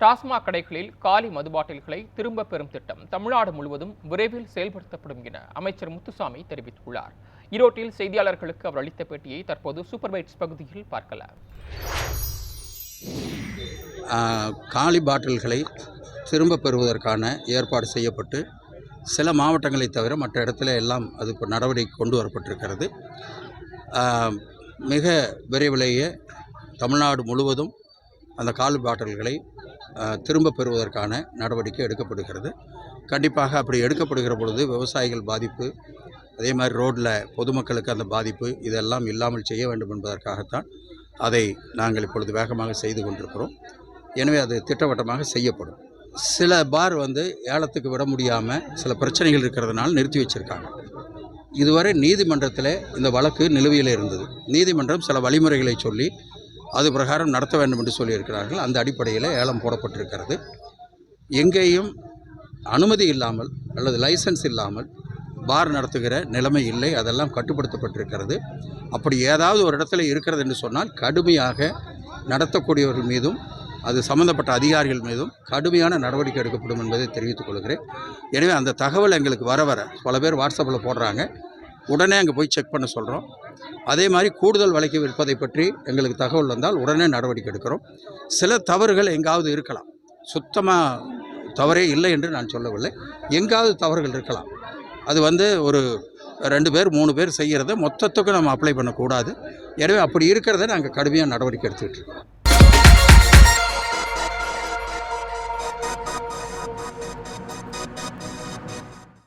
டாஸ்மாக் கடைகளில் காலி மதுபாட்டில்களை திரும்ப பெறும் திட்டம் தமிழ்நாடு முழுவதும் விரைவில் செயல்படுத்தப்படும் என அமைச்சர் முத்துசாமி தெரிவித்துள்ளார். ஈரோட்டில் செய்தியாளர்களுக்கு அவர் அளித்த பேட்டியை தற்போது சூப்பர் பைட்ஸ் பகுதியில் பார்க்கலாம். காலி பாட்டில்களை திரும்ப பெறுவதற்கான ஏற்பாடு செய்யப்பட்டு சில மாவட்டங்களை தவிர மற்ற இடத்துல எல்லாம் அது இப்போ நடவடிக்கை கொண்டு வரப்பட்டிருக்கிறது. மிக விரைவிலேயே தமிழ்நாடு முழுவதும் அந்த காலி பாட்டில்களை திரும்ப பெறுவதற்கான நடவடிக்கை எடுக்கப்படுகிறது. கண்டிப்பாக அப்படி எடுக்கப்படுகிற பொழுது விவசாயிகள் பாதிப்பு, அதே மாதிரி ரோட்டில் பொதுமக்களுக்கு அந்த பாதிப்பு இதெல்லாம் இல்லாமல் செய்ய வேண்டும் என்பதற்காகத்தான் அதை நாங்கள் இப்பொழுது வேகமாக செய்து கொண்டிருக்கிறோம். எனவே அது திட்டவட்டமாக செய்யப்படும். சில பார் ஏலத்துக்கு விட முடியாமல் சில பிரச்சனைகள் இருக்கிறதுனால நிறுத்தி வச்சுருக்காங்க. இதுவரை நீதிமன்றத்தில் இந்த வழக்கு நிலுவையில் இருந்தது. நீதிமன்றம் சில வழிமுறைகளை சொல்லி அது பிரகாரம் நடத்த வேண்டும் என்று சொல்லியிருக்கிறார்கள். அந்த அடிப்படையில் ஏலம் போடப்பட்டிருக்கிறது. எங்கேயும் அனுமதி இல்லாமல் அல்லது லைசன்ஸ் இல்லாமல் பார் நடத்துகிற நிலைமை இல்லை. அதெல்லாம் கட்டுப்படுத்தப்பட்டிருக்கிறது. அப்படி ஏதாவது ஒரு இடத்துல இருக்கிறது என்று சொன்னால் கடுமையாக நடத்தக்கூடியவர்கள் மீதும் அது சம்பந்தப்பட்ட அதிகாரிகள் மீதும் கடுமையான நடவடிக்கை எடுக்கப்படும் என்பதை தெரிவித்துக் கொள்கிறேன். எனவே அந்த தகவல் எங்களுக்கு வர பல பேர் வாட்ஸ்அப்பில் போடுறாங்க. உடனே அங்கே போய் செக் பண்ண சொல்கிறோம். அதே மாதிரி கூடுதல் விலைக்கு விற்பதை பற்றி எங்களுக்கு தகவல் வந்தால் உடனே நடவடிக்கை எடுக்கிறோம். சில தவறுகள் எங்காவது இருக்கலாம். சுத்தமாக தவறே இல்லை என்று நான் சொல்லவில்லை. எங்காவது தவறுகள் இருக்கலாம். அது ஒரு 2 பேர் 3 பேர் செய்கிறத மொத்தத்துக்கு நம்ம அப்ளை பண்ணக்கூடாது. எனவே அப்படி இருக்கிறத நாங்கள் கடுமையாக நடவடிக்கை எடுத்துக்கிட்டு இருக்கோம்.